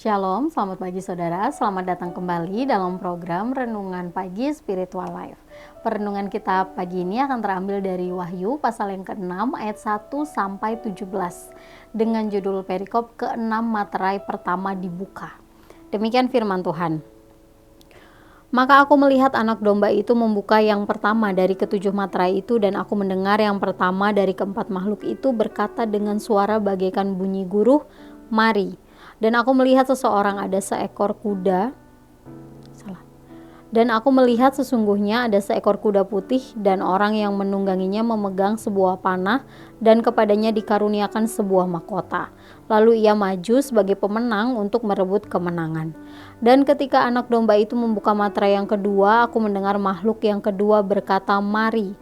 Shalom, selamat pagi saudara. Selamat datang kembali dalam program Renungan Pagi Spiritual Life. Perenungan kita pagi ini akan terambil dari Wahyu pasal yang ke-6 ayat 1 sampai 17 dengan judul perikop ke-6 materai pertama dibuka. Demikian firman Tuhan. Maka aku melihat anak domba itu membuka yang pertama dari ketujuh materai itu, dan aku mendengar yang pertama dari keempat makhluk itu berkata dengan suara bagaikan bunyi guruh, "Mari." Dan aku melihat seseorang ada seekor kuda. Dan aku melihat sesungguhnya ada seekor kuda putih, dan orang yang menungganginya memegang sebuah panah, dan kepadanya dikaruniakan sebuah mahkota. Lalu ia maju sebagai pemenang untuk merebut kemenangan. Dan ketika anak domba itu membuka materai yang kedua, aku mendengar makhluk yang kedua berkata, "Mari."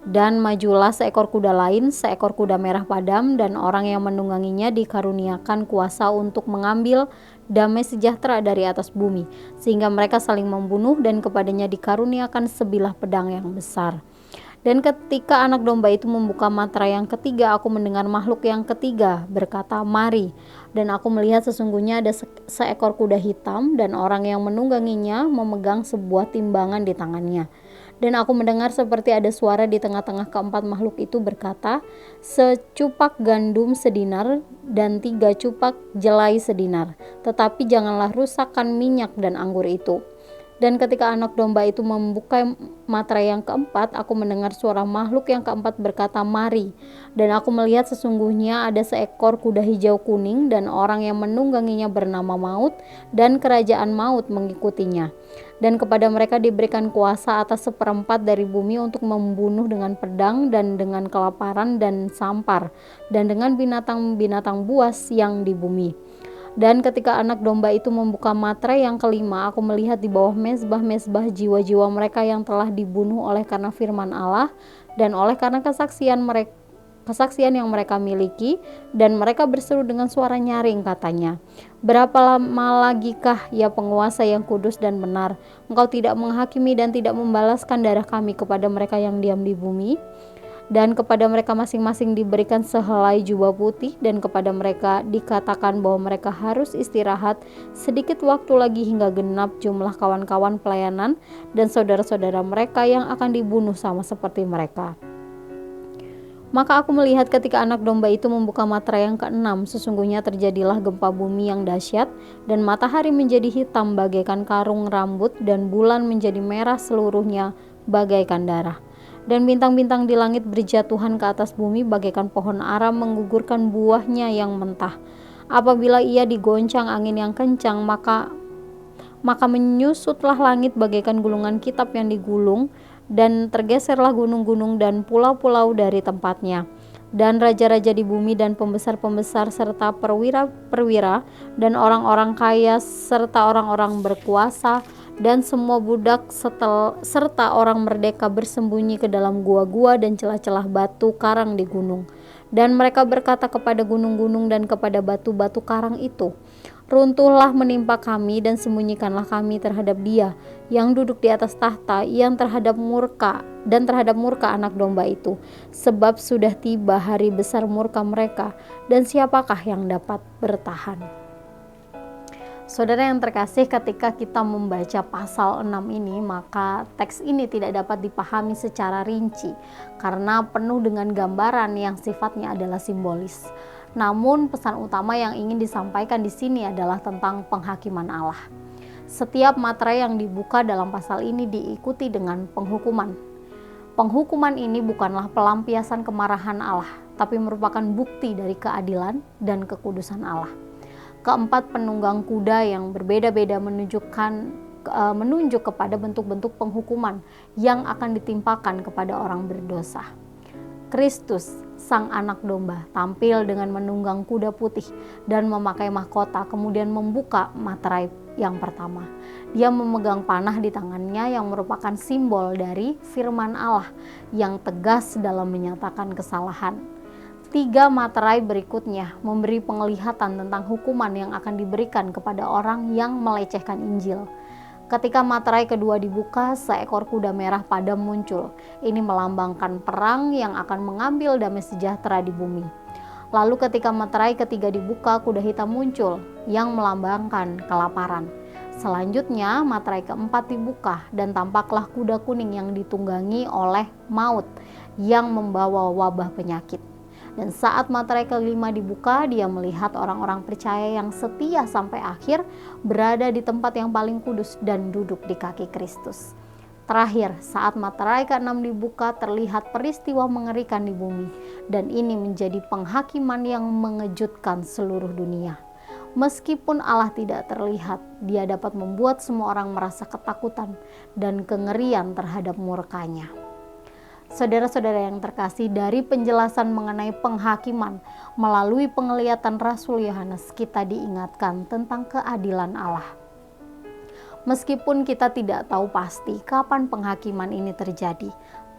Dan majulah seekor kuda lain, seekor kuda merah padam, dan orang yang menungganginya dikaruniakan kuasa untuk mengambil damai sejahtera dari atas bumi, sehingga mereka saling membunuh, dan kepadanya dikaruniakan sebilah pedang yang besar. Dan ketika anak domba itu membuka materai yang ketiga, aku mendengar makhluk yang ketiga berkata, "Mari." Dan aku melihat sesungguhnya ada seekor kuda hitam, dan orang yang menungganginya memegang sebuah timbangan di tangannya. Dan aku mendengar seperti ada suara di tengah-tengah keempat makhluk itu berkata, "Secupak gandum sedinar dan 3 cupak jelai sedinar, tetapi janganlah rusakkan minyak dan anggur itu." Dan ketika anak domba itu membuka materai yang keempat, aku mendengar suara makhluk yang keempat berkata, "Mari." Dan aku melihat sesungguhnya ada seekor kuda hijau kuning, dan orang yang menungganginya bernama Maut, dan kerajaan maut mengikutinya. Dan kepada mereka diberikan kuasa atas 1/4 dari bumi untuk membunuh dengan pedang, dan dengan kelaparan dan sampar, dan dengan binatang-binatang buas yang di bumi. Dan ketika anak domba itu membuka materai yang kelima, aku melihat di bawah mezbah-mezbah jiwa-jiwa mereka yang telah dibunuh oleh karena firman Allah dan oleh karena kesaksian yang mereka miliki, dan mereka berseru dengan suara nyaring, katanya, "Berapa lama lagikah, ya penguasa yang kudus dan benar, engkau tidak menghakimi dan tidak membalaskan darah kami kepada mereka yang diam di bumi?" Dan kepada mereka masing-masing diberikan sehelai jubah putih, dan kepada mereka dikatakan bahwa mereka harus istirahat sedikit waktu lagi hingga genap jumlah kawan-kawan pelayanan dan saudara-saudara mereka yang akan dibunuh sama seperti mereka. Maka aku melihat ketika anak domba itu membuka materai yang ke-6, sesungguhnya terjadilah gempa bumi yang dahsyat, dan matahari menjadi hitam bagaikan karung rambut, dan bulan menjadi merah seluruhnya bagaikan darah. Dan bintang-bintang di langit berjatuhan ke atas bumi bagaikan pohon ara menggugurkan buahnya yang mentah. Apabila ia digoncang angin yang kencang, maka menyusutlah langit bagaikan gulungan kitab yang digulung, dan tergeserlah gunung-gunung dan pulau-pulau dari tempatnya. Dan raja-raja di bumi dan pembesar-pembesar serta perwira-perwira dan orang-orang kaya serta orang-orang berkuasa dan semua budak serta orang merdeka bersembunyi ke dalam gua-gua dan celah-celah batu karang di gunung. Dan mereka berkata kepada gunung-gunung dan kepada batu-batu karang itu, "Runtuhlah menimpa kami dan sembunyikanlah kami terhadap Dia yang duduk di atas tahta, yang terhadap murka anak domba itu, sebab sudah tiba hari besar murka mereka, dan siapakah yang dapat bertahan?" Saudara yang terkasih, ketika kita membaca pasal 6 ini, maka teks ini tidak dapat dipahami secara rinci karena penuh dengan gambaran yang sifatnya adalah simbolis. Namun pesan utama yang ingin disampaikan di sini adalah tentang penghakiman Allah. Setiap materai yang dibuka dalam pasal ini diikuti dengan penghukuman. Penghukuman ini bukanlah pelampiasan kemarahan Allah, tapi merupakan bukti dari keadilan dan kekudusan Allah. Keempat penunggang kuda yang berbeda-beda menunjuk kepada bentuk-bentuk penghukuman yang akan ditimpakan kepada orang berdosa. Kristus, sang anak domba, tampil dengan menunggang kuda putih dan memakai mahkota, kemudian membuka materai yang pertama. Dia memegang panah di tangannya yang merupakan simbol dari firman Allah yang tegas dalam menyatakan kesalahan. 3 materai berikutnya memberi penglihatan tentang hukuman yang akan diberikan kepada orang yang melecehkan Injil. Ketika materai kedua dibuka, seekor kuda merah padam muncul. Ini melambangkan perang yang akan mengambil damai sejahtera di bumi. Lalu ketika materai ketiga dibuka, kuda hitam muncul yang melambangkan kelaparan. Selanjutnya materai keempat dibuka dan tampaklah kuda kuning yang ditunggangi oleh maut yang membawa wabah penyakit. Dan saat materai kelima dibuka, dia melihat orang-orang percaya yang setia sampai akhir berada di tempat yang paling kudus dan duduk di kaki Kristus. Terakhir, saat materai ke-6 dibuka, terlihat peristiwa mengerikan di bumi, dan ini menjadi penghakiman yang mengejutkan seluruh dunia. Meskipun Allah tidak terlihat, Dia dapat membuat semua orang merasa ketakutan dan kengerian terhadap murkanya. Saudara-saudara yang terkasih, dari penjelasan mengenai penghakiman melalui penglihatan Rasul Yohanes, kita diingatkan tentang keadilan Allah. Meskipun kita tidak tahu pasti kapan penghakiman ini terjadi,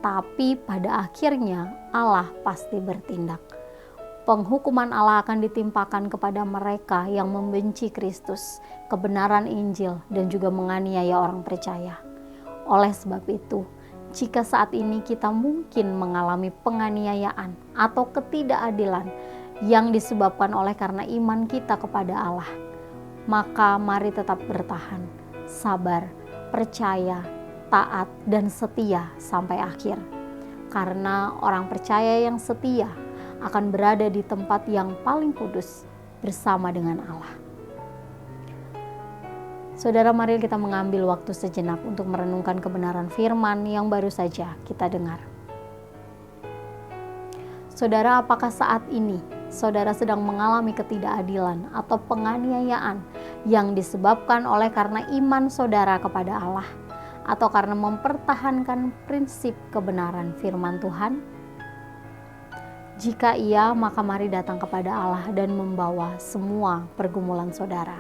tapi pada akhirnya Allah pasti bertindak. Penghukuman Allah akan ditimpakan kepada mereka yang membenci Kristus, kebenaran Injil, dan juga menganiaya orang percaya. Oleh sebab itu, jika saat ini kita mungkin mengalami penganiayaan atau ketidakadilan yang disebabkan oleh karena iman kita kepada Allah, maka mari tetap bertahan, sabar, percaya, taat, dan setia sampai akhir. Karena orang percaya yang setia akan berada di tempat yang paling kudus bersama dengan Allah. Saudara, mari kita mengambil waktu sejenak untuk merenungkan kebenaran firman yang baru saja kita dengar. Saudara, apakah saat ini saudara sedang mengalami ketidakadilan atau penganiayaan yang disebabkan oleh karena iman saudara kepada Allah atau karena mempertahankan prinsip kebenaran firman Tuhan? Jika iya, maka mari datang kepada Allah dan membawa semua pergumulan saudara.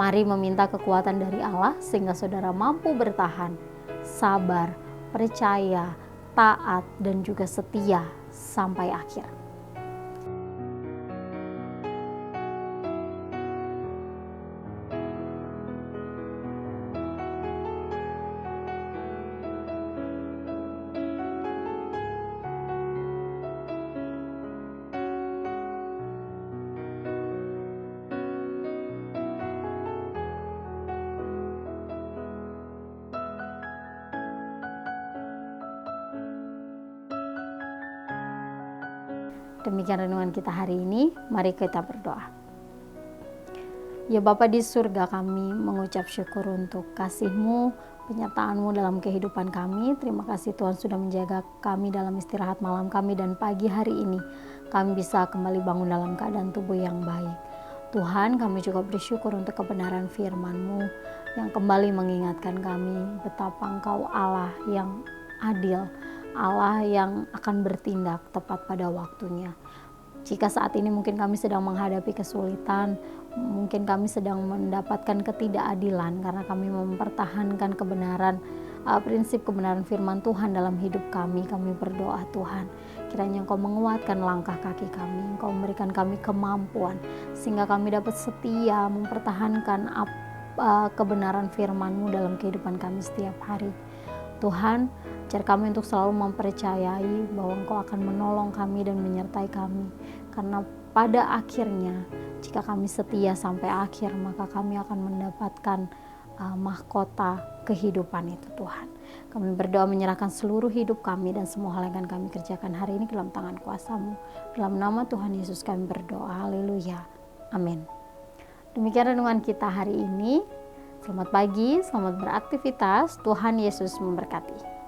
Mari meminta kekuatan dari Allah sehingga saudara mampu bertahan, sabar, percaya, taat, dan juga setia sampai akhir. Demikian renungan kita hari ini, mari kita berdoa. Ya Bapa di surga, kami mengucap syukur untuk kasih-Mu, penyertaan-Mu dalam kehidupan kami. Terima kasih Tuhan sudah menjaga kami dalam istirahat malam kami, dan pagi hari ini kami bisa kembali bangun dalam keadaan tubuh yang baik. Tuhan, kami juga bersyukur untuk kebenaran firman-Mu yang kembali mengingatkan kami betapa Engkau Allah yang adil, Allah yang akan bertindak tepat pada waktunya. Jika saat ini mungkin kami sedang menghadapi kesulitan, mungkin kami sedang mendapatkan ketidakadilan karena kami mempertahankan kebenaran, prinsip kebenaran firman Tuhan dalam hidup kami berdoa Tuhan, kiranya Engkau menguatkan langkah kaki kami, Engkau memberikan kami kemampuan sehingga kami dapat setia mempertahankan kebenaran firman-Mu dalam kehidupan kami setiap hari. Tuhan, ajar kami untuk selalu mempercayai bahwa Engkau akan menolong kami dan menyertai kami. Karena pada akhirnya, jika kami setia sampai akhir, maka kami akan mendapatkan mahkota kehidupan itu Tuhan. Kami berdoa menyerahkan seluruh hidup kami dan semua hal yang akan kami kerjakan hari ini ke dalam tangan kuasa-Mu. Dalam nama Tuhan Yesus kami berdoa. Haleluya. Amin. Demikian renungan kita hari ini. Selamat pagi, selamat beraktivitas. Tuhan Yesus memberkati.